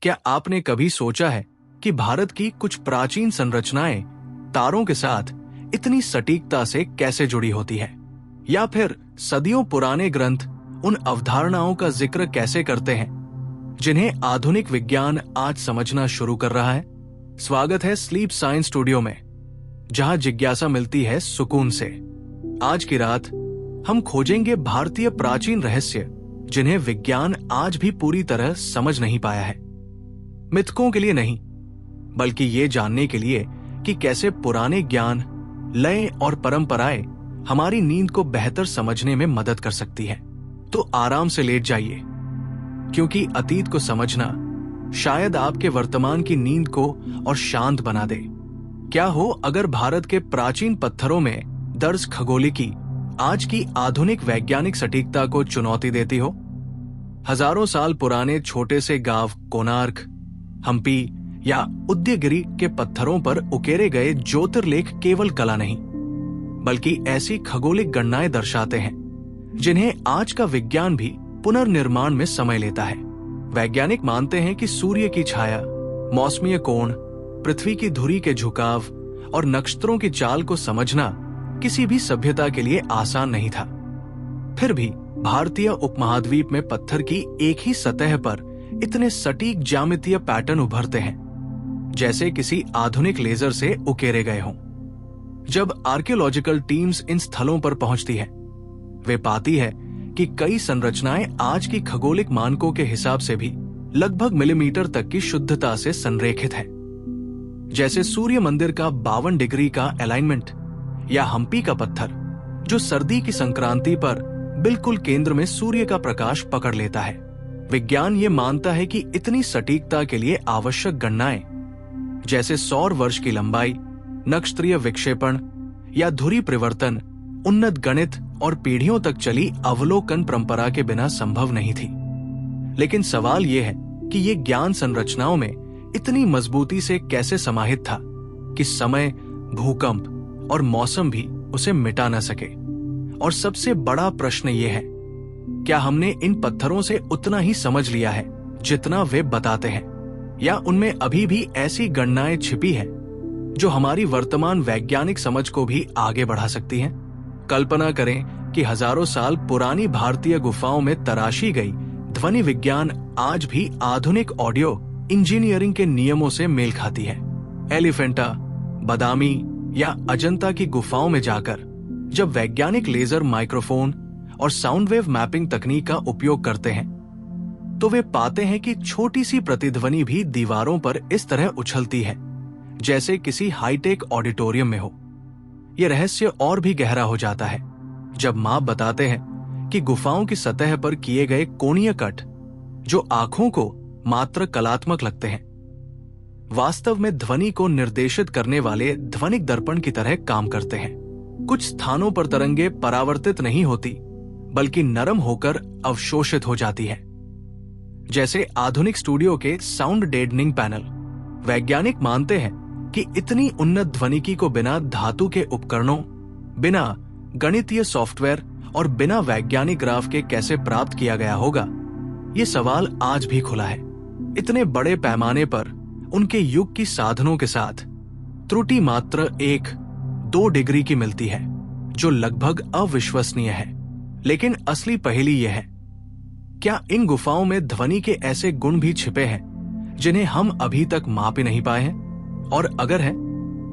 क्या आपने कभी सोचा है कि भारत की कुछ प्राचीन संरचनाएं तारों के साथ इतनी सटीकता से कैसे जुड़ी होती है? या फिर सदियों पुराने ग्रंथ उन अवधारणाओं का जिक्र कैसे करते हैं जिन्हें आधुनिक विज्ञान आज समझना शुरू कर रहा है? स्वागत है स्लीप साइंस स्टूडियो में, जहां जिज्ञासा मिलती है सुकून से। आज की रात हम खोजेंगे भारतीय प्राचीन रहस्य जिन्हें विज्ञान आज भी पूरी तरह समझ नहीं पाया है। मिथकों के लिए नहीं, बल्कि ये जानने के लिए कि कैसे पुराने ज्ञान, लय और परंपराएं हमारी नींद को बेहतर समझने में मदद कर सकती है। तो आराम से लेट जाइए, क्योंकि अतीत को समझना शायद आपके वर्तमान की नींद को और शांत बना दे। क्या हो अगर भारत के प्राचीन पत्थरों में दर्ज खगोलिकी आज की आधुनिक वैज्ञानिक सटीकता को चुनौती देती हो? हजारों साल पुराने छोटे से गांव कोणार्क, हम्पी या उदयगिरि के पत्थरों पर उकेरे गए ज्योतिर्लेख केवल कला नहीं, बल्कि ऐसी खगोलिक गणनाएं दर्शाते हैं जिन्हें आज का विज्ञान भी पुनर्निर्माण में समय लेता है। वैज्ञानिक मानते हैं कि सूर्य की छाया, मौसमीय कोण, पृथ्वी की धुरी के झुकाव और नक्षत्रों की चाल को समझना किसी भी सभ्यता के लिए आसान नहीं था। फिर भी भारतीय उपमहाद्वीप में पत्थर की एक ही सतह पर इतने सटीक ज्यामितीय पैटर्न उभरते हैं जैसे किसी आधुनिक लेजर से उकेरे गए हों। जब आर्कियोलॉजिकल टीम्स इन स्थलों पर पहुंचती है, वे पाती है कि कई संरचनाएं आज की खगोलिक मानकों के हिसाब से भी लगभग मिलीमीटर तक की शुद्धता से संरेखित है। जैसे सूर्य मंदिर का 52 डिग्री का अलाइनमेंट या हम्पी का पत्थर जो सर्दी की संक्रांति पर बिल्कुल केंद्र में सूर्य का प्रकाश पकड़ लेता है। विज्ञान ये मानता है कि इतनी सटीकता के लिए आवश्यक गणनाएं, जैसे सौर वर्ष की लंबाई, नक्षत्रीय विक्षेपण या धुरी परिवर्तन, उन्नत गणित और पीढ़ियों तक चली अवलोकन परंपरा के बिना संभव नहीं थी। लेकिन सवाल यह है कि ये ज्ञान संरचनाओं में इतनी मजबूती से कैसे समाहित था कि समय, भूकंप और मौसम भी उसे मिटा न सके। और सबसे बड़ा प्रश्न ये है, क्या हमने इन पत्थरों से उतना ही समझ लिया है जितना वे बताते हैं, या उनमें अभी भी ऐसी गणनाएं छिपी है जो हमारी वर्तमान वैज्ञानिक समझ को भी आगे बढ़ा सकती हैं? कल्पना करें कि हजारों साल पुरानी भारतीय गुफाओं में तराशी गई ध्वनि विज्ञान आज भी आधुनिक ऑडियो इंजीनियरिंग के नियमों से मेल खाती है। एलिफेंटा, बादामी या अजंता की गुफाओं में जाकर जब वैज्ञानिक लेजर, माइक्रोफोन और साउंड वेव मैपिंग तकनीक का उपयोग करते हैं, तो वे पाते हैं कि छोटी सी प्रतिध्वनि भी दीवारों पर इस तरह उछलती है जैसे किसी हाईटेक ऑडिटोरियम में हो। यह रहस्य और भी गहरा हो जाता है जब माप बताते हैं कि गुफाओं की सतह पर किए गए कोणीय कट, जो आंखों को मात्र कलात्मक लगते हैं, वास्तव में ध्वनि को निर्देशित करने वाले ध्वनिक दर्पण की तरह काम करते हैं। कुछ स्थानों पर तरंगे परावर्तित नहीं होती, बल्कि नरम होकर अवशोषित हो जाती है, जैसे आधुनिक स्टूडियो के साउंड डेडनिंग पैनल। वैज्ञानिक मानते हैं कि इतनी उन्नत ध्वनिकी को बिना धातु के उपकरणों, बिना गणितीय सॉफ्टवेयर और बिना वैज्ञानिक ग्राफ के कैसे प्राप्त किया गया होगा। ये सवाल आज भी खुला है। इतने बड़े पैमाने पर उनके युग की साधनों के साथ त्रुटि मात्र 1-2 डिग्री की मिलती है, जो लगभग अविश्वसनीय है। लेकिन असली पहेली यह है, क्या इन गुफाओं में ध्वनि के ऐसे गुण भी छिपे हैं जिन्हें हम अभी तक माप ही नहीं पाए हैं? और अगर है,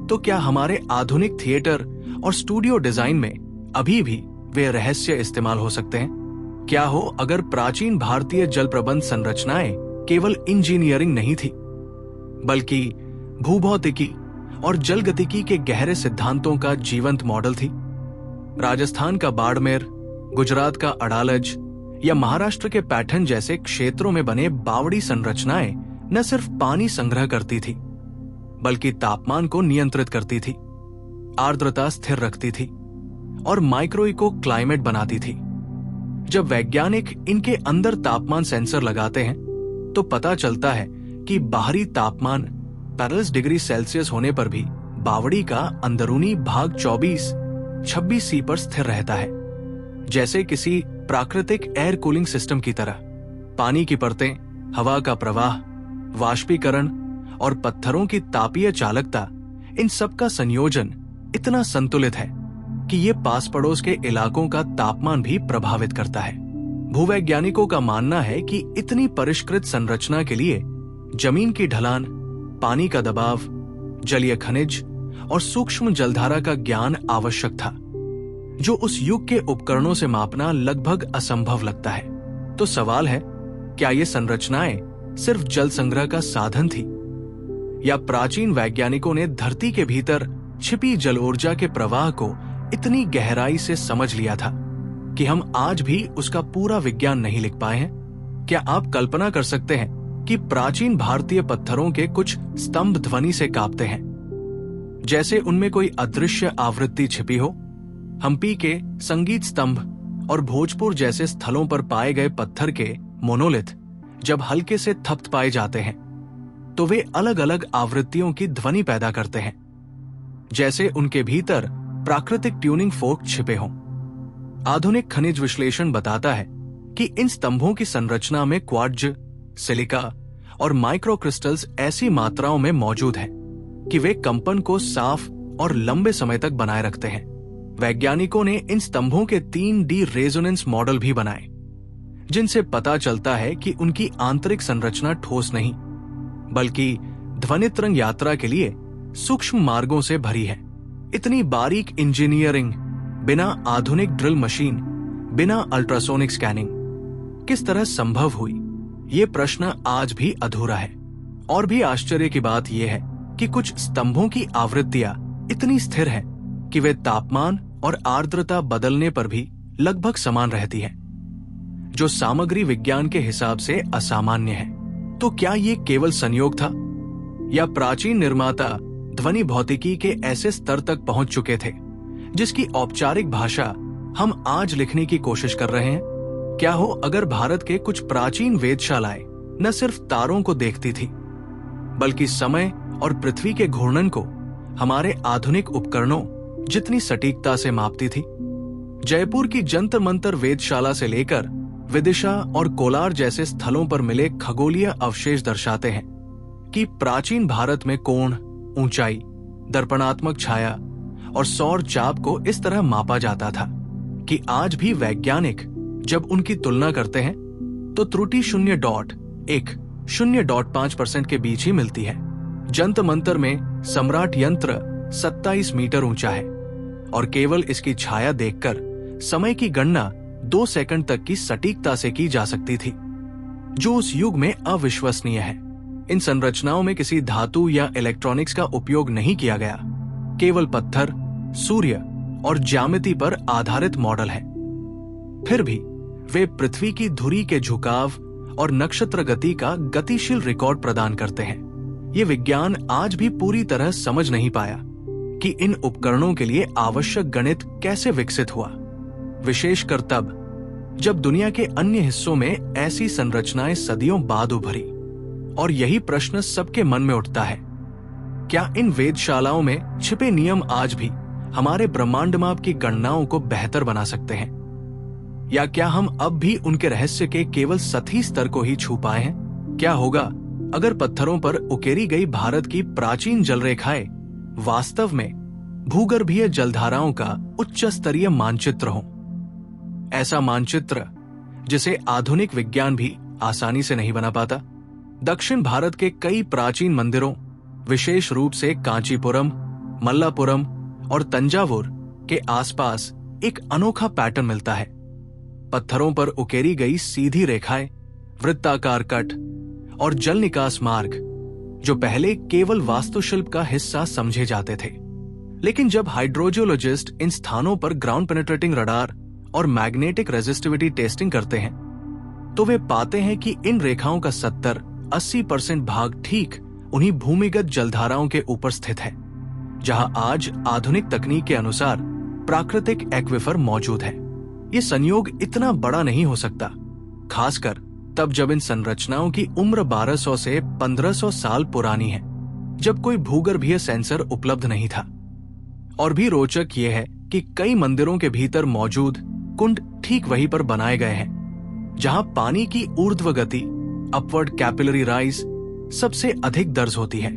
तो क्या हमारे आधुनिक थिएटर और स्टूडियो डिजाइन में अभी भी वे रहस्य इस्तेमाल हो सकते हैं? क्या हो अगर प्राचीन भारतीय जल प्रबंध संरचनाएं केवल इंजीनियरिंग नहीं थी, बल्कि भूभौतिकी और जलगतिकी के गहरे सिद्धांतों का जीवंत मॉडल थी? राजस्थान का बाड़मेर, गुजरात का अडालज या महाराष्ट्र के पैठन जैसे क्षेत्रों में बने बावड़ी संरचनाएं न सिर्फ पानी संग्रह करती थी, बल्कि तापमान को नियंत्रित करती थी, आर्द्रता स्थिर रखती थी और माइक्रो क्लाइमेट बनाती थी। जब वैज्ञानिक इनके अंदर तापमान सेंसर लगाते हैं, तो पता चलता है कि बाहरी तापमान 45 डिग्री सेल्सियस होने पर भी बावड़ी का अंदरूनी भाग 24-26 सी पर स्थिर रहता है, जैसे किसी प्राकृतिक एयर कूलिंग सिस्टम की तरह। पानी की परतें, हवा का प्रवाह, वाष्पीकरण और पत्थरों की तापीय चालकता, इन सब का संयोजन इतना संतुलित है कि ये पास पड़ोस के इलाकों का तापमान भी प्रभावित करता है। भूवैज्ञानिकों का मानना है कि इतनी परिष्कृत संरचना के लिए जमीन की ढलान, पानी का दबाव, जलीय खनिज और सूक्ष्म जलधारा का ज्ञान आवश्यक था, जो उस युग के उपकरणों से मापना लगभग असंभव लगता है। तो सवाल है, क्या ये संरचनाएं सिर्फ जल संग्रह का साधन थी, या प्राचीन वैज्ञानिकों ने धरती के भीतर छिपी जल ऊर्जा के प्रवाह को इतनी गहराई से समझ लिया था कि हम आज भी उसका पूरा विज्ञान नहीं लिख पाए हैं? क्या आप कल्पना कर सकते हैं कि प्राचीन भारतीय पत्थरों के कुछ स्तंभ ध्वनि से कांपते हैं, जैसे उनमें कोई अदृश्य आवृत्ति छिपी हो? हम्पी के संगीत स्तंभ और भोजपुर जैसे स्थलों पर पाए गए पत्थर के मोनोलिथ जब हल्के से थपथ पाए जाते हैं तो वे अलग अलग आवृत्तियों की ध्वनि पैदा करते हैं, जैसे उनके भीतर प्राकृतिक ट्यूनिंग फोर्क छिपे हों। आधुनिक खनिज विश्लेषण बताता है कि इन स्तंभों की संरचना में क्वार्ट्ज, सिलिका और माइक्रोक्रिस्टल्स ऐसी मात्राओं में मौजूद हैं कि वे कंपन को साफ और लंबे समय तक बनाए रखते हैं। वैज्ञानिकों ने इन स्तंभों के 3D रेजोनेंस मॉडल भी बनाए, जिनसे पता चलता है कि उनकी आंतरिक संरचना ठोस नहीं, बल्कि ध्वनित्रंग यात्रा के लिए सूक्ष्म मार्गों से भरी है। इतनी बारीक इंजीनियरिंग बिना आधुनिक ड्रिल मशीन, बिना अल्ट्रासोनिक स्कैनिंग किस तरह संभव हुई? ये प्रश्न आज भी अधूरा है। और भी आश्चर्य की बात यह है कि कुछ स्तंभों की आवृत्तियां इतनी स्थिर है कि वे तापमान और आर्द्रता बदलने पर भी लगभग समान रहती है, जो सामग्री विज्ञान के हिसाब से असामान्य है। तो क्या ये केवल संयोग था, या प्राचीन निर्माता ध्वनि भौतिकी के ऐसे स्तर तक पहुंच चुके थे जिसकी औपचारिक भाषा हम आज लिखने की कोशिश कर रहे हैं? क्या हो अगर भारत के कुछ प्राचीन वेधशालाएं न सिर्फ तारों को देखती थी, बल्कि समय और पृथ्वी के घूर्णन को हमारे आधुनिक उपकरणों जितनी सटीकता से मापती थी? जयपुर की जंतर मंतर वेधशाला से लेकर विदिशा और कोलार जैसे स्थलों पर मिले खगोलीय अवशेष दर्शाते हैं कि प्राचीन भारत में कोण, ऊंचाई, दर्पणात्मक छाया और सौर चाप को इस तरह मापा जाता था कि आज भी वैज्ञानिक जब उनकी तुलना करते हैं तो त्रुटि 0.1-0.5% के बीच ही मिलती है। जंतर मंतर में सम्राट यंत्र 27 मीटर ऊंचा है और केवल इसकी छाया देखकर समय की गणना 2 सेकंड तक की सटीकता से की जा सकती थी, जो उस युग में अविश्वसनीय है। इन संरचनाओं में किसी धातु या इलेक्ट्रॉनिक्स का उपयोग नहीं किया गया, केवल पत्थर, सूर्य और ज्यामिति पर आधारित मॉडल है। फिर भी वे पृथ्वी की धुरी के झुकाव और नक्षत्र गति का गतिशील रिकॉर्ड प्रदान करते हैं। ये विज्ञान आज भी पूरी तरह समझ नहीं पाया कि इन उपकरणों के लिए आवश्यक गणित कैसे विकसित हुआ, विशेषकर तब जब दुनिया के अन्य हिस्सों में ऐसी संरचनाएं सदियों बाद उभरी। और यही प्रश्न सबके मन में उठता है, क्या इन वेधशालाओं में छिपे नियम आज भी हमारे ब्रह्मांड माप की गणनाओं को बेहतर बना सकते हैं, या क्या हम अब भी उनके रहस्य के केवल सतही स्तर को ही छू पाए हैं? क्या होगा अगर पत्थरों पर उकेरी गई भारत की प्राचीन जलरेखाएं वास्तव में भूगर्भीय जलधाराओं का उच्च स्तरीय मानचित्र हो? ऐसा मानचित्र जिसे आधुनिक विज्ञान भी आसानी से नहीं बना पाता। दक्षिण भारत के कई प्राचीन मंदिरों, विशेष रूप से कांचीपुरम, मल्लापुरम और तंजावुर के आसपास एक अनोखा पैटर्न मिलता है। पत्थरों पर उकेरी गई सीधी रेखाएं, वृत्ताकार कट और जल निकास मार्ग, जो पहले केवल वास्तुशिल्प का हिस्सा समझे जाते थे। लेकिन जब हाइड्रोजियोलॉजिस्ट इन स्थानों पर ग्राउंड पेनिट्रेटिंग रडार और मैग्नेटिक रेजिस्टिविटी टेस्टिंग करते हैं, तो वे पाते हैं कि इन रेखाओं का 70-80% भाग ठीक उन्हीं भूमिगत जलधाराओं के ऊपर स्थित है, जहां आज आधुनिक तकनीक के अनुसार प्राकृतिक एक्विफर मौजूद है। ये संयोग इतना बड़ा नहीं हो सकता, खासकर तब जब इन संरचनाओं की उम्र 1200 से 1500 साल पुरानी है, जब कोई भूगर्भीय सेंसर उपलब्ध नहीं था। और भी रोचक यह है कि कई मंदिरों के भीतर मौजूद कुंड ठीक वहीं पर बनाए गए हैं जहां पानी की ऊर्ध्व गति, अपवर्ड कैपिलरी राइज सबसे अधिक दर्ज होती है,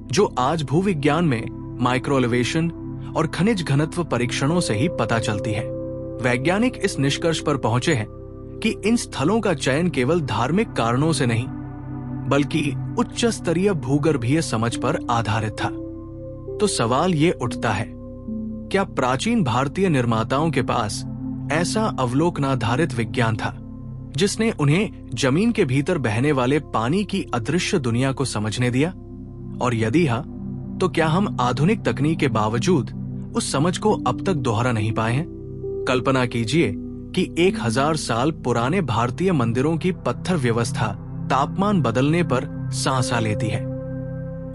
जो आज भूविज्ञान में माइक्रो एलिवेशन और खनिज घनत्व परीक्षणों से ही पता चलती है। वैज्ञानिक इस निष्कर्ष पर पहुंचे हैं कि इन स्थलों का चयन केवल धार्मिक कारणों से नहीं, बल्कि उच्च स्तरीय भूगर्भीय समझ पर आधारित था। तो सवाल ये उठता है, क्या प्राचीन भारतीय निर्माताओं के पास ऐसा अवलोकनाधारित विज्ञान था जिसने उन्हें जमीन के भीतर बहने वाले पानी की अदृश्य दुनिया को समझने दिया? और यदि हाँ, तो क्या हम आधुनिक तकनीक के बावजूद उस समझ को अब तक दोहरा नहीं पाए हैं? कल्पना कीजिए कि 1000 साल पुराने भारतीय मंदिरों की पत्थर व्यवस्था तापमान बदलने पर सांसा लेती है,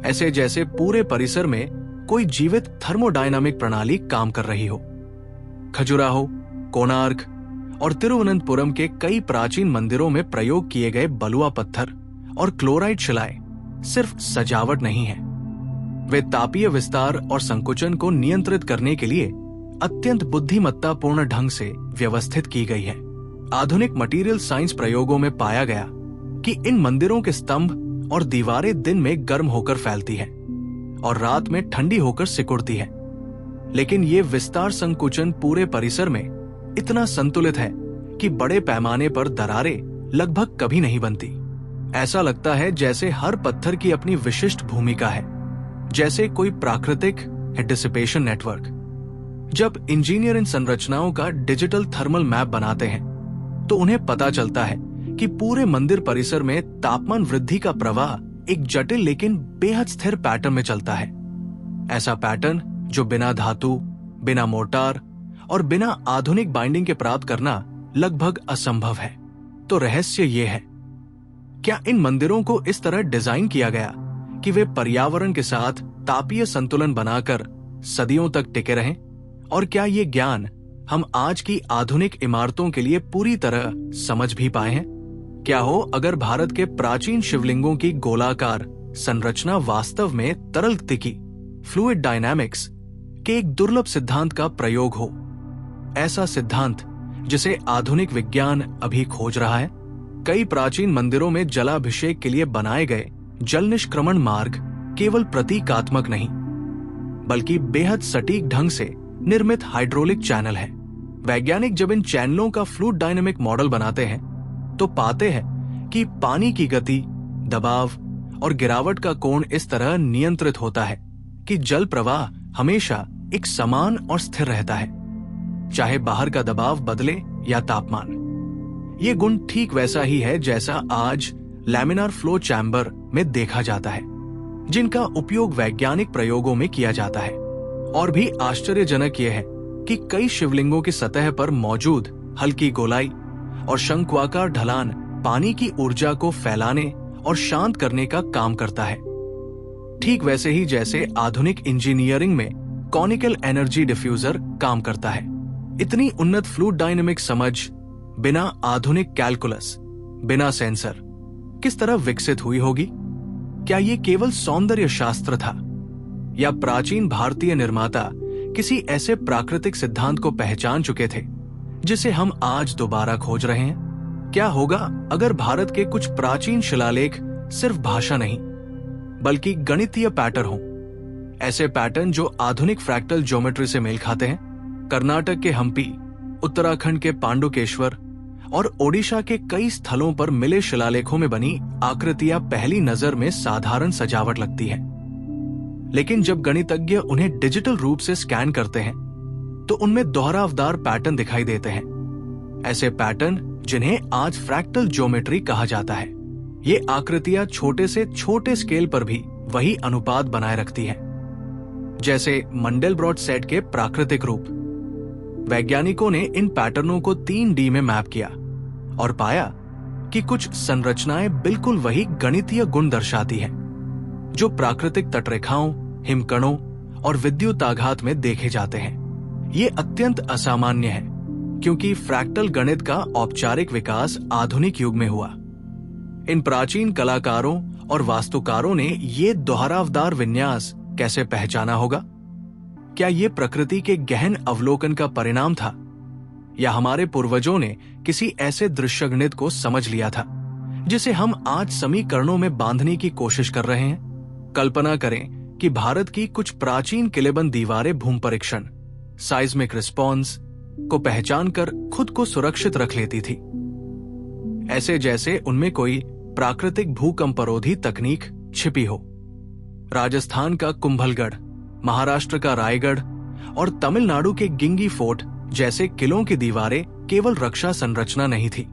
ऐसे जैसे पूरे परिसर में कोई जीवित थर्मोडायनामिक प्रणाली काम कर रही हो। खजुराहो, कोणार्क और तिरुवनंतपुरम के कई प्राचीन मंदिरों में प्रयोग किए गए बलुआ पत्थर और क्लोराइड शिलाएं सिर्फ सजावट नहीं है, वे तापीय विस्तार और संकुचन को नियंत्रित करने के लिए अत्यंत बुद्धिमत्तापूर्ण ढंग से व्यवस्थित की गई है। आधुनिक मटेरियल साइंस प्रयोगों में पाया गया कि इन मंदिरों के स्तंभ और दीवारें दिन में गर्म होकर फैलती है और रात में ठंडी होकर सिकुड़ती है, लेकिन ये विस्तार संकुचन पूरे परिसर में इतना संतुलित है कि बड़े पैमाने पर दरारें लगभग कभी नहीं बनती। ऐसा लगता है जैसे हर पत्थर की अपनी विशिष्ट भूमिका है, जैसे कोई प्राकृतिक डिसिपेशन नेटवर्क। जब इंजीनियर इन संरचनाओं का डिजिटल थर्मल मैप बनाते हैं तो उन्हें पता चलता है कि पूरे मंदिर परिसर में तापमान वृद्धि का प्रवाह एक जटिल लेकिन बेहद स्थिर पैटर्न में चलता है। ऐसा पैटर्न जो बिना धातु, बिना मोर्टार और बिना आधुनिक बाइंडिंग के प्राप्त करना लगभग असंभव है। तो रहस्य यह है, क्या इन मंदिरों को इस तरह डिजाइन किया गया कि वे पर्यावरण के साथ तापीय संतुलन बनाकर सदियों तक टिके रहें? और क्या ये ज्ञान हम आज की आधुनिक इमारतों के लिए पूरी तरह समझ भी पाए हैं? क्या हो अगर भारत के प्राचीन शिवलिंगों की गोलाकार संरचना वास्तव में तरल स्थिति फ्लूइड डायनामिक्स के एक दुर्लभ सिद्धांत का प्रयोग हो, ऐसा सिद्धांत जिसे आधुनिक विज्ञान अभी खोज रहा है। कई प्राचीन मंदिरों में जलाभिषेक के लिए बनाए गए जल निष्क्रमण मार्ग केवल प्रतीकात्मक नहीं, बल्कि बेहद सटीक ढंग से निर्मित हाइड्रोलिक चैनल है। वैज्ञानिक जब इन चैनलों का फ्लूइड डायनामिक मॉडल बनाते हैं तो पाते हैं कि पानी की गति, दबाव और गिरावट का कोण इस तरह नियंत्रित होता है कि जल प्रवाह हमेशा एक समान और स्थिर रहता है, चाहे बाहर का दबाव बदले या तापमान। ये गुण ठीक वैसा ही है जैसा आज लैमिनार फ्लो चैम्बर में देखा जाता है, जिनका उपयोग वैज्ञानिक प्रयोगों में किया जाता है। और भी आश्चर्यजनक यह है कि कई शिवलिंगों की सतह पर मौजूद हल्की गोलाई और शंक्वाकार ढलान पानी की ऊर्जा को फैलाने और शांत करने का काम करता है, ठीक वैसे ही जैसे आधुनिक इंजीनियरिंग में कॉनिकल एनर्जी डिफ्यूजर काम करता है। इतनी उन्नत फ्लूइड डायनामिक समझ बिना आधुनिक कैलकुलस, बिना सेंसर किस तरह विकसित हुई होगी? क्या ये केवल सौंदर्य शास्त्र था, या प्राचीन भारतीय निर्माता किसी ऐसे प्राकृतिक सिद्धांत को पहचान चुके थे जिसे हम आज दोबारा खोज रहे हैं? क्या होगा अगर भारत के कुछ प्राचीन शिलालेख सिर्फ भाषा नहीं, बल्कि गणितीय पैटर्न हो, ऐसे पैटर्न जो आधुनिक फ्रैक्टल ज्योमेट्री से मेल खाते हैं? कर्नाटक के हम्पी, उत्तराखंड के पांडुकेश्वर और ओडिशा के कई स्थलों पर मिले शिलालेखों में बनी आकृतियां पहली नजर में साधारण सजावट लगती है, लेकिन जब गणितज्ञ उन्हें डिजिटल रूप से स्कैन करते हैं तो उनमें दोहरावदार पैटर्न दिखाई देते हैं। ऐसे पैटर्न जिन्हें आज फ्रैक्टल ज्योमेट्री कहा जाता है। ये आकृतियां छोटे से छोटे स्केल पर भी वही अनुपात बनाए रखती हैं, जैसे मंडेलब्रॉट सेट के प्राकृतिक रूप। वैज्ञानिकों ने इन पैटर्नों को 3D में मैप किया और पाया कि कुछ संरचनाएं बिल्कुल वही गणितीय गुण दर्शाती हैं जो प्राकृतिक तटरेखाओं, हिमकणों और विद्युताघात में देखे जाते हैं। ये अत्यंत असामान्य है क्योंकि फ्रैक्टल गणित का औपचारिक विकास आधुनिक युग में हुआ। इन प्राचीन कलाकारों और वास्तुकारों ने ये दोहरावदार विन्यास कैसे पहचाना होगा? क्या ये प्रकृति के गहन अवलोकन का परिणाम था, या हमारे पूर्वजों ने किसी ऐसे दृश्यगणित को समझ लिया था जिसे हम आज समीकरणों में बांधने की कोशिश कर रहे हैं। कल्पना करें कि भारत की कुछ प्राचीन किलेबंद दीवारें भूमि परीक्षण, साइज्मिक रिस्पॉन्स को पहचान कर खुद को सुरक्षित रख लेती थी, ऐसे जैसे उनमें कोई प्राकृतिक भूकंपरोधी तकनीक छिपी हो। राजस्थान का कुंभलगढ़, महाराष्ट्र का रायगढ़ और तमिलनाडु के गिंगी फोर्ट जैसे किलों की दीवारें केवल रक्षा संरचना नहीं थी,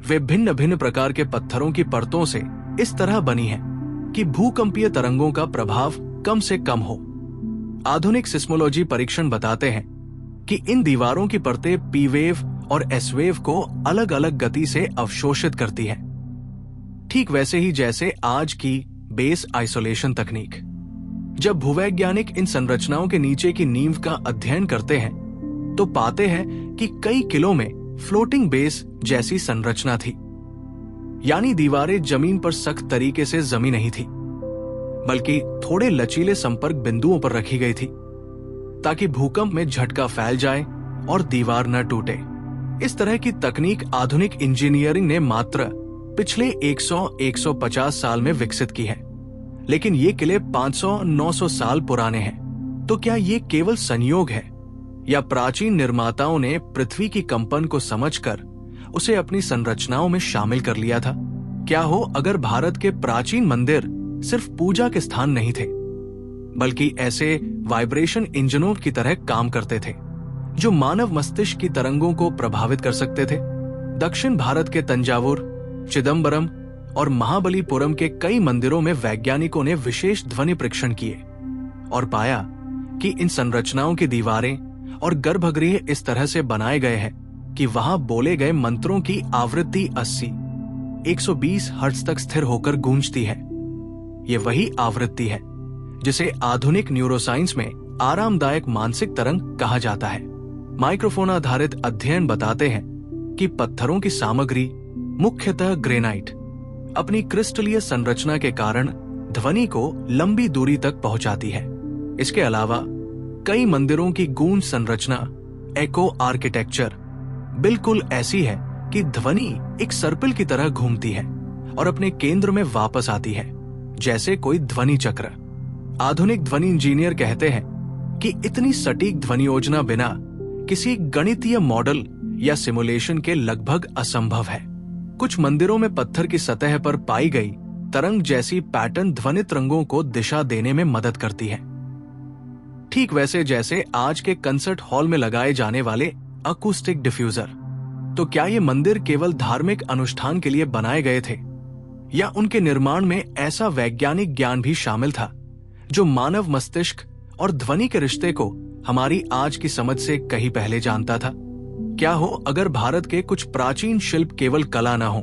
वे भिन्न भिन्न प्रकार के पत्थरों की परतों से इस तरह बनी हैं कि भूकंपीय तरंगों का प्रभाव कम से कम हो। आधुनिक सिस्मोलॉजी परीक्षण बताते हैं कि इन दीवारों की परतें पी वेव और एस वेव को अलग अलग गति से अवशोषित करती हैं, ठीक वैसे ही जैसे आज की बेस आइसोलेशन तकनीक। जब भूवैज्ञानिक इन संरचनाओं के नीचे की नींव का अध्ययन करते हैं तो पाते हैं कि कई किलों में फ्लोटिंग बेस जैसी संरचना थी, यानी दीवारें जमीन पर सख्त तरीके से जमी नहीं थी, बल्कि थोड़े लचीले संपर्क बिंदुओं पर रखी गई थी ताकि भूकंप में झटका फैल जाए और दीवार न टूटे। इस तरह की तकनीक आधुनिक इंजीनियरिंग ने मात्र पिछले 100-150 साल में विकसित की है, लेकिन ये किले 500-900 साल पुराने हैं। तो क्या ये केवल संयोग है या प्राचीन निर्माताओं ने पृथ्वी की कंपन को समझकर उसे अपनी संरचनाओं में शामिल कर लिया था? क्या हो अगर भारत के प्राचीन मंदिर सिर्फ पूजा के स्थान नहीं थे, बल्कि ऐसे वाइब्रेशन इंजनों की तरह काम करते थे जो मानव मस्तिष्क की तरंगों को प्रभावित कर सकते थे? दक्षिण भारत के तंजावुर, चिदम्बरम और महाबलीपुरम के कई मंदिरों में वैज्ञानिकों ने विशेष ध्वनि परीक्षण किए और पाया कि इन संरचनाओं की दीवारें और गर्भगृह इस तरह से बनाए गए हैं कि वहां बोले गए मंत्रों की आवृत्ति 80-120 हर्ट्ज तक स्थिर होकर गूंजती है। ये वही आवृत्ति है जिसे आधुनिक न्यूरोसाइंस में आरामदायक मानसिक तरंग कहा जाता है। माइक्रोफोन आधारित अध्ययन बताते हैं कि पत्थरों की सामग्री, मुख्यतः ग्रेनाइट, अपनी क्रिस्टलीय संरचना के कारण ध्वनि को लंबी दूरी तक पहुंचाती है। इसके अलावा कई मंदिरों की गूंज संरचना, एको आर्किटेक्चर, बिल्कुल ऐसी है कि ध्वनि एक सर्पिल की तरह घूमती है और अपने केंद्र में वापस आती है, जैसे कोई ध्वनि चक्र। आधुनिक ध्वनि इंजीनियर कहते हैं कि इतनी सटीक ध्वनि योजना बिना किसी गणितीय मॉडल या सिमुलेशन के लगभग असंभव है। कुछ मंदिरों में पत्थर की सतह पर पाई गई तरंग जैसी पैटर्न ध्वनित रंगों को दिशा देने में मदद करती है, ठीक वैसे जैसे आज के कंसर्ट हॉल में लगाए जाने वाले अकूस्टिक डिफ्यूजर। तो क्या ये मंदिर केवल धार्मिक अनुष्ठान के लिए बनाए गए थे, या उनके निर्माण में ऐसा वैज्ञानिक ज्ञान भी शामिल था जो मानव मस्तिष्क और ध्वनि के रिश्ते को हमारी आज की समझ से कहीं पहले जानता था? क्या हो अगर भारत के कुछ प्राचीन शिल्प केवल कला न हो,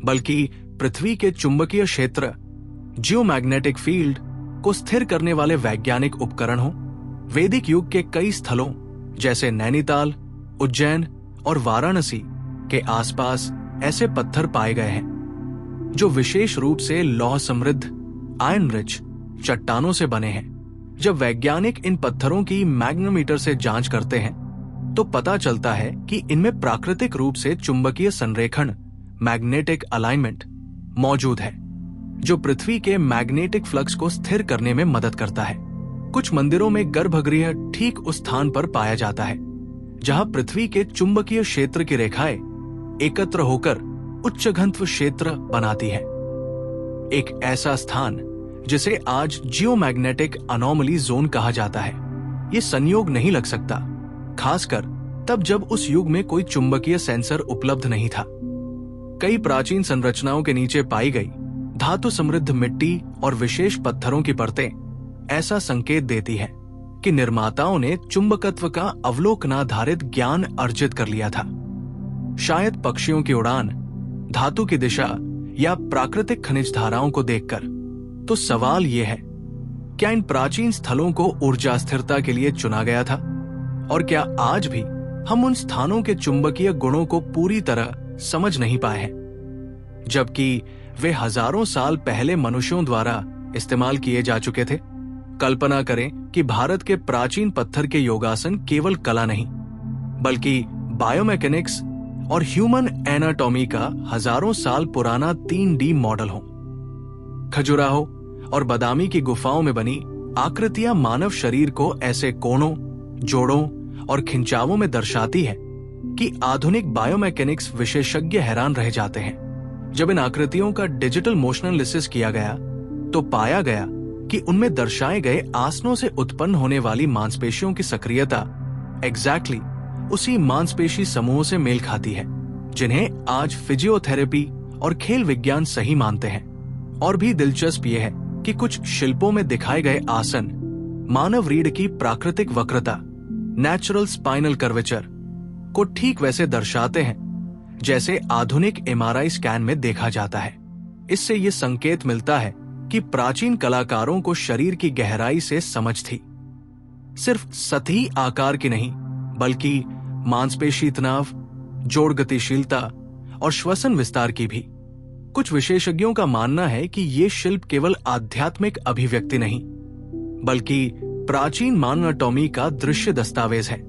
बल्कि पृथ्वी के चुंबकीय क्षेत्र, जियोमैग्नेटिक फील्ड को स्थिर करने वाले वैज्ञानिक उपकरण हो? वैदिक युग के कई स्थलों जैसे नैनीताल, उज्जैन और वाराणसी के आसपास ऐसे पत्थर पाए गए हैं जो विशेष रूप से लौह समृद्ध, आयरन रिच चट्टानों से बने हैं। जब वैज्ञानिक इन पत्थरों की मैग्नेटोमीटर से जांच करते हैं तो पता चलता है कि इनमें प्राकृतिक रूप से चुंबकीय संरेखण, मैग्नेटिक अलाइनमेंट मौजूद है जो पृथ्वी के मैग्नेटिक फ्लक्स को स्थिर करने में मदद करता है। कुछ मंदिरों में गर्भगृह ठीक उस स्थान पर पाया जाता है जहां पृथ्वी के चुंबकीय क्षेत्र की रेखाएं एकत्र होकर उच्च घनत्व क्षेत्र बनाती है। एक ऐसा स्थान जिसे आज जियोमैग्नेटिक अनोमली जोन कहा जाता है। ये संयोग नहीं लग सकता, खासकर तब जब उस युग में कोई चुंबकीय सेंसर उपलब्ध नहीं था। कई प्राचीन संरचनाओं के नीचे पाई गई धातु समृद्ध मिट्टी और विशेष पत्थरों की परतें ऐसा संकेत देती है कि निर्माताओं ने चुंबकत्व का अवलोकनाधारित ज्ञान अर्जित कर लिया था। शायद पक्षियों की उड़ान, धातु की दिशा या प्राकृतिक खनिज धाराओं को देखकर। तो सवाल यह है, क्या इन प्राचीन स्थलों को ऊर्जा स्थिरता के लिए चुना गया था? और क्या आज भी हम उन स्थानों के चुंबकीय गुणों को पूरी तरह समझ नहीं पाए हैं, जबकि वे हजारों साल पहले मनुष्यों द्वारा इस्तेमाल किए जा चुके थे? कल्पना करें कि भारत के प्राचीन पत्थर के योगासन केवल कला नहीं, बल्कि बायोमैकेनिक्स और ह्यूमन एनाटॉमी का हजारों साल पुराना 3D मॉडल हो। खजुराहो और बादामी की गुफाओं में बनी आकृतियां मानव शरीर को ऐसे कोणों, जोड़ों और खिंचावों में दर्शाती है कि आधुनिक बायोमैकेनिक्स विशेषज्ञ हैरान रह जाते हैं। जब इन आकृतियों का डिजिटल मोशन एनालिसिस किया गया तो पाया गया कि उनमें दर्शाए गए आसनों से उत्पन्न होने वाली मांसपेशियों की सक्रियता एग्जैक्टली उसी मांसपेशी समूहों से मेल खाती है जिन्हें आज फिजियोथेरेपी और खेल विज्ञान सही मानते हैं। और भी दिलचस्प यह है कि कुछ शिल्पों में दिखाए गए आसन मानव रीढ़ की प्राकृतिक वक्रता, नेचुरल स्पाइनल कर्वेचर को ठीक वैसे दर्शाते हैं जैसे आधुनिक MRI स्कैन में देखा जाता है। इससे यह संकेत मिलता है कि प्राचीन कलाकारों को शरीर की गहराई से समझ थी, सिर्फ सतही आकार की नहीं बल्कि मांसपेशी तनाव, जोड़ गतिशीलता और श्वसन विस्तार की भी। कुछ विशेषज्ञों का मानना है कि ये शिल्प केवल आध्यात्मिक अभिव्यक्ति नहीं बल्कि प्राचीन मानव एनाटॉमी का दृश्य दस्तावेज है,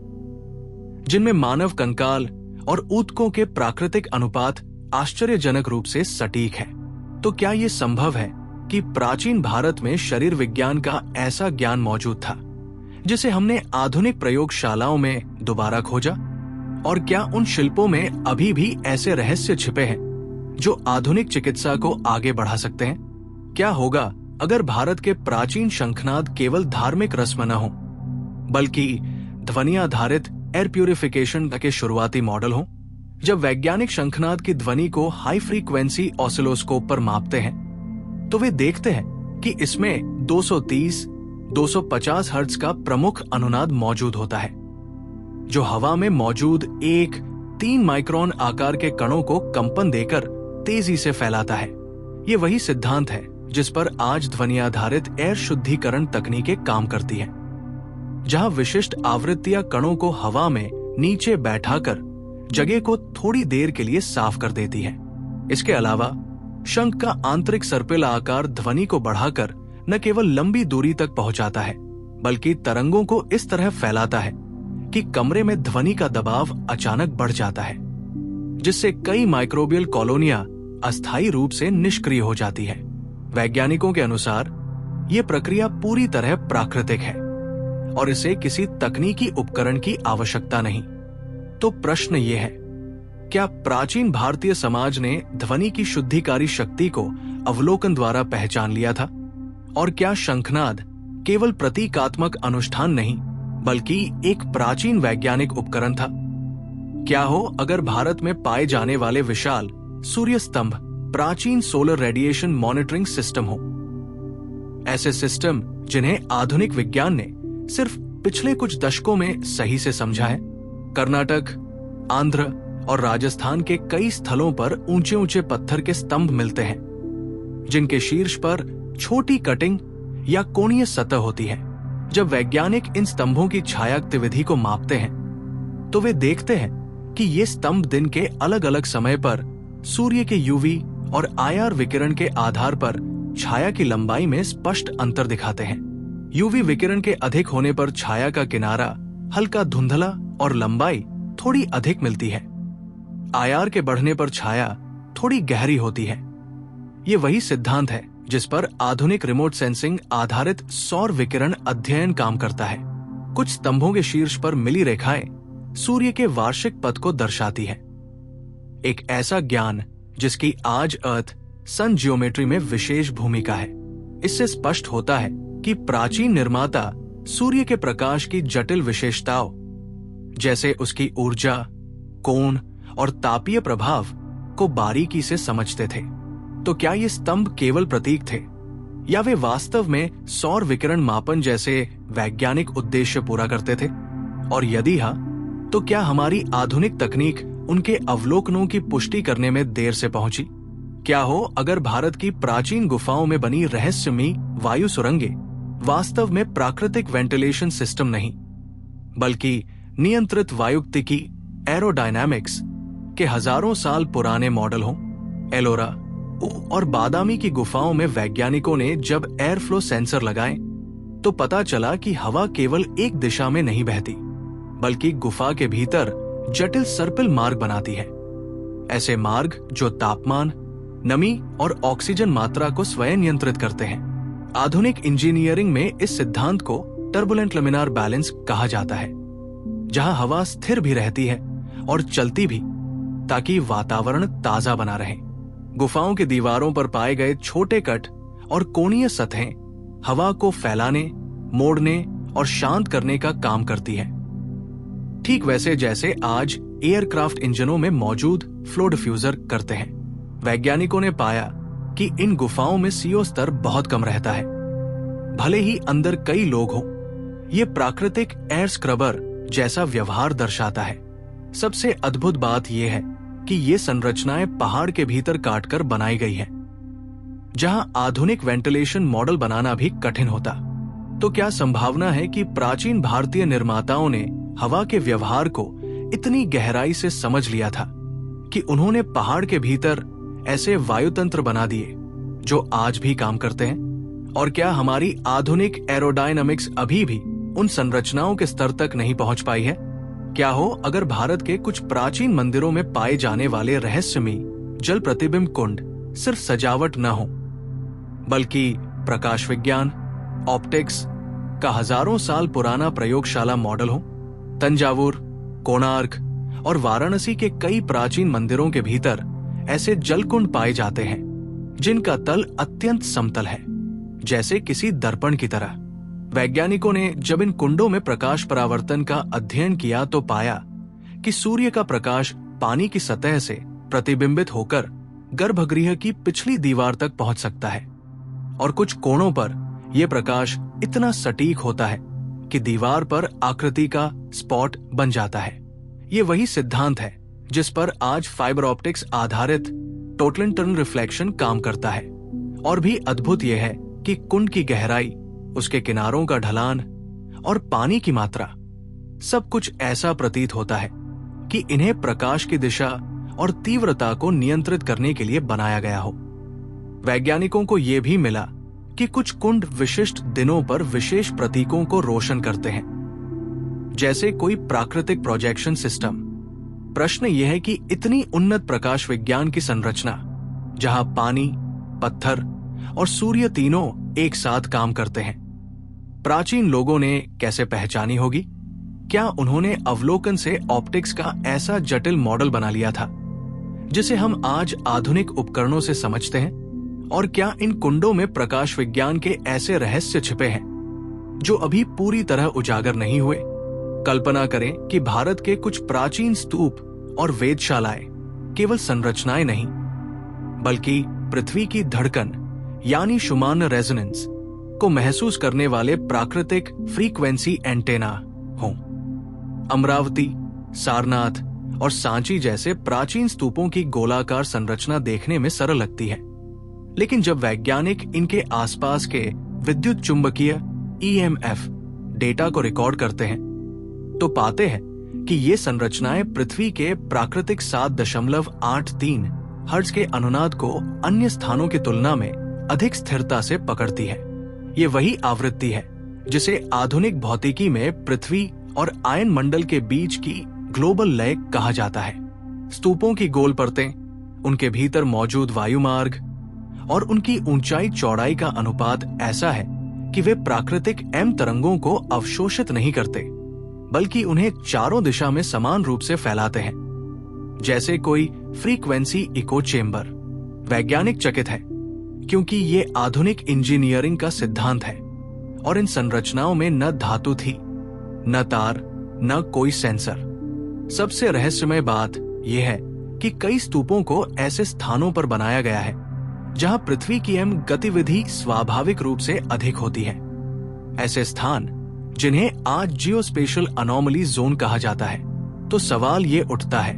जिनमें मानव कंकाल और ऊतकों के प्राकृतिक अनुपात आश्चर्यजनक रूप से सटीक है। तो क्या यह संभव है कि प्राचीन भारत में शरीर विज्ञान का ऐसा ज्ञान मौजूद था जिसे हमने आधुनिक प्रयोगशालाओं में दोबारा खोजा? और क्या उन शिल्पों में अभी भी ऐसे रहस्य छिपे हैं जो आधुनिक चिकित्सा को आगे बढ़ा सकते हैं? क्या होगा अगर भारत के प्राचीन शंखनाद केवल धार्मिक रस्म न हो बल्कि ध्वनि आधारित एयर प्यूरिफिकेशन के शुरुआती मॉडल हो? जब वैज्ञानिक शंखनाद की ध्वनि को हाई फ्रीक्वेंसी ऑसिलोस्कोप पर मापते हैं तो वे देखते हैं कि इसमें 230-250 हर्ट्ज का प्रमुख अनुनाद मौजूद होता है, जो हवा में मौजूद 1-3 माइक्रोन आकार के कणों को कंपन देकर तेजी से फैलाता है। ये वही सिद्धांत है जिस पर आज ध्वनि आधारित एयर शुद्धिकरण तकनीकें काम करती हैं, जहां विशिष्ट आवृत्तियां कणों को हवा में नीचे बैठाकर जगह को थोड़ी देर के लिए साफ कर देती है। इसके अलावा शंख का आंतरिक सर्पिल आकार ध्वनि को बढ़ाकर न केवल लंबी दूरी तक पहुंचाता है बल्कि तरंगों को इस तरह फैलाता है कि कमरे में ध्वनि का दबाव अचानक बढ़ जाता है, जिससे कई माइक्रोबियल कॉलोनियां अस्थायी रूप से निष्क्रिय हो जाती है। वैज्ञानिकों के अनुसार यह प्रक्रिया पूरी तरह प्राकृतिक है और इसे किसी तकनीकी उपकरण की आवश्यकता नहीं। तो प्रश्न ये है, क्या प्राचीन भारतीय समाज ने ध्वनि की शुद्धिकारी शक्ति को अवलोकन द्वारा पहचान लिया था? और क्या शंखनाद केवल प्रतीकात्मक अनुष्ठान नहीं बल्कि एक प्राचीन वैज्ञानिक उपकरण था? क्या हो अगर भारत में पाए जाने वाले विशाल सूर्य स्तंभ प्राचीन सोलर रेडिएशन मॉनिटरिंग सिस्टम हो? ऐसे सिस्टम जिन्हें आधुनिक विज्ञान ने सिर्फ पिछले कुछ दशकों में सही से समझा है। कर्नाटक, आंध्र और राजस्थान के कई स्थलों पर ऊंचे ऊंचे पत्थर के स्तंभ मिलते हैं, जिनके शीर्ष पर छोटी कटिंग या कोणीय सतह होती है। जब वैज्ञानिक इन स्तंभों की छाया गतिविधि को मापते हैं तो वे देखते हैं कि ये स्तंभ दिन के अलग अलग समय पर सूर्य के यूवी और IR विकिरण के आधार पर छाया की लंबाई में स्पष्ट अंतर दिखाते हैं। यूवी विकिरण के अधिक होने पर छाया का किनारा हल्का धुंधला और लंबाई थोड़ी अधिक मिलती है। IR के बढ़ने पर छाया थोड़ी गहरी होती है। ये वही सिद्धांत है जिस पर आधुनिक रिमोट सेंसिंग आधारित सौर विकिरण अध्ययन काम करता है। कुछ स्तंभों के शीर्ष पर मिली रेखाएं सूर्य के वार्षिक पथ को दर्शाती है, एक ऐसा ज्ञान जिसकी आज अर्थ सन जियोमेट्री में विशेष भूमिका है। इससे स्पष्ट होता है कि प्राचीन निर्माता सूर्य के प्रकाश की जटिल विशेषताओं जैसे उसकी ऊर्जा, कोण और तापीय प्रभाव को बारीकी से समझते थे। तो क्या ये स्तंभ केवल प्रतीक थे या वे वास्तव में सौर विकिरण मापन जैसे वैज्ञानिक उद्देश्य पूरा करते थे? और यदि हाँ, तो क्या हमारी आधुनिक तकनीक उनके अवलोकनों की पुष्टि करने में देर से पहुंची? क्या हो अगर भारत की प्राचीन गुफाओं में बनी रहस्यमयी वायु सुरंगें वास्तव में प्राकृतिक वेंटिलेशन सिस्टम नहीं बल्कि नियंत्रित वायुगतिकी एरोडायनामिक्स के हजारों साल पुराने मॉडल हों? एलोरा और बादामी की गुफाओं में वैज्ञानिकों ने जब एयर फ्लो सेंसर लगाए तो पता चला कि हवा केवल एक दिशा में नहीं बहती बल्कि गुफा के भीतर जटिल सर्पिल मार्ग बनाती है। ऐसे मार्ग जो तापमान, नमी और ऑक्सीजन मात्रा को स्वयं नियंत्रित करते हैं। आधुनिक इंजीनियरिंग में इस सिद्धांत को टर्बुलेंट लमिनार बैलेंस कहा जाता है, जहां हवा स्थिर भी रहती है और चलती भी, ताकि वातावरण ताजा बना रहे। गुफाओं की दीवारों पर पाए गए छोटे कट और कोणीय सतहें हवा को फैलाने, मोड़ने और शांत करने का काम करती है, ठीक वैसे जैसे आज एयरक्राफ्ट इंजनों में मौजूद फ्लो डिफ्यूजर करते हैं। वैज्ञानिकों ने पाया कि इन गुफाओं में CO स्तर बहुत कम रहता है, भले ही अंदर कई लोग हों। ये प्राकृतिक एयर स्क्रबर जैसा व्यवहार दर्शाता है। सबसे अद्भुत बात यह है कि ये संरचनाएं पहाड़ के भीतर काटकर बनाई गई हैं, जहां आधुनिक वेंटिलेशन मॉडल बनाना भी कठिन होता। तो क्या संभावना है कि प्राचीन भारतीय निर्माताओं ने हवा के व्यवहार को इतनी गहराई से समझ लिया था कि उन्होंने पहाड़ के भीतर ऐसे वायुतंत्र बना दिए जो आज भी काम करते हैं? और क्या हमारी आधुनिक एरोडायनामिक्स अभी भी उन संरचनाओं के स्तर तक नहीं पहुंच पाई है? क्या हो अगर भारत के कुछ प्राचीन मंदिरों में पाए जाने वाले रहस्यमयी जल प्रतिबिंब कुंड सिर्फ सजावट न हो, बल्कि प्रकाश विज्ञान, ऑप्टिक्स का हजारों साल पुराना प्रयोगशाला मॉडल हो? तंजावुर, कोणार्क और वाराणसी के कई प्राचीन मंदिरों के भीतर ऐसे जलकुंड पाए जाते हैं जिनका तल अत्यंत समतल है, जैसे किसी दर्पण की तरह। वैज्ञानिकों ने जब इन कुंडों में प्रकाश परावर्तन का अध्ययन किया तो पाया कि सूर्य का प्रकाश पानी की सतह से प्रतिबिंबित होकर गर्भगृह की पिछली दीवार तक पहुंच सकता है, और कुछ कोणों पर यह प्रकाश इतना सटीक होता है कि दीवार पर आकृति का स्पॉट बन जाता है। ये वही सिद्धांत है जिस पर आज फाइबर ऑप्टिक्स आधारित टोटल इंटरनल रिफ्लेक्शन काम करता है। और भी अद्भुत यह है कि कुंड की गहराई, उसके किनारों का ढलान और पानी की मात्रा, सब कुछ ऐसा प्रतीत होता है कि इन्हें प्रकाश की दिशा और तीव्रता को नियंत्रित करने के लिए बनाया गया हो। वैज्ञानिकों को यह भी मिला कि कुछ कुंड विशिष्ट दिनों पर विशेष प्रतीकों को रोशन करते हैं, जैसे कोई प्राकृतिक प्रोजेक्शन सिस्टम। प्रश्न यह है कि इतनी उन्नत प्रकाश विज्ञान की संरचना, जहां पानी, पत्थर और सूर्य तीनों एक साथ काम करते हैं, प्राचीन लोगों ने कैसे पहचानी होगी? क्या उन्होंने अवलोकन से ऑप्टिक्स का ऐसा जटिल मॉडल बना लिया था जिसे हम आज आधुनिक उपकरणों से समझते हैं? और क्या इन कुंडों में प्रकाश विज्ञान के ऐसे रहस्य छिपे हैं जो अभी पूरी तरह उजागर नहीं हुए? कल्पना करें कि भारत के कुछ प्राचीन स्तूप और वेधशालाएं केवल संरचनाएं नहीं, बल्कि पृथ्वी की धड़कन यानी शुमान्य रेजोनेंस को महसूस करने वाले प्राकृतिक फ्रीक्वेंसी एंटेना हों। अमरावती, सारनाथ और सांची जैसे प्राचीन स्तूपों की गोलाकार संरचना देखने में सरल लगती है, लेकिन जब वैज्ञानिक इनके आसपास के विद्युत चुंबकीय EMF डेटा को रिकॉर्ड करते हैं तो पाते हैं कि ये संरचनाएं पृथ्वी के प्राकृतिक 7.83 हर्ट्ज के अनुनाद को अन्य स्थानों की तुलना में अधिक स्थिरता से पकड़ती है। ये वही आवृत्ति है जिसे आधुनिक भौतिकी में पृथ्वी और आयन मंडल के बीच की ग्लोबल लय कहा जाता है। स्तूपों की गोल परतें, उनके भीतर मौजूद वायुमार्ग और उनकी ऊंचाई चौड़ाई का अनुपात ऐसा है कि वे प्राकृतिक M तरंगों को अवशोषित नहीं करते, बल्कि उन्हें चारों दिशा में समान रूप से फैलाते हैं, जैसे कोई फ्रीक्वेंसी इको चेंबर। वैज्ञानिक चकित है क्योंकि ये आधुनिक इंजीनियरिंग का सिद्धांत है, और इन संरचनाओं में न धातु थी, न तार, न कोई सेंसर। सबसे रहस्यमय बात यह है कि कई स्तूपों को ऐसे स्थानों पर बनाया गया है जहां पृथ्वी की गतिविधि स्वाभाविक रूप से अधिक होती है। ऐसे स्थान जिन्हें आज जियोस्पेशियल अनोमली जोन कहा जाता है। तो सवाल ये उठता है,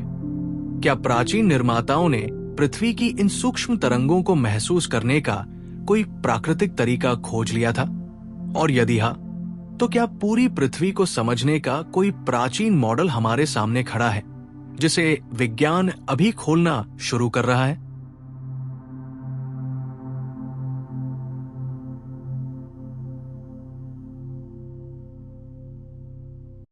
क्या प्राचीन निर्माताओं ने पृथ्वी की इन सूक्ष्म तरंगों को महसूस करने का कोई प्राकृतिक तरीका खोज लिया था? और यदि हाँ, तो क्या पूरी पृथ्वी को समझने का कोई प्राचीन मॉडल हमारे सामने खड़ा है जिसे विज्ञान अभी खोलना शुरू कर रहा है?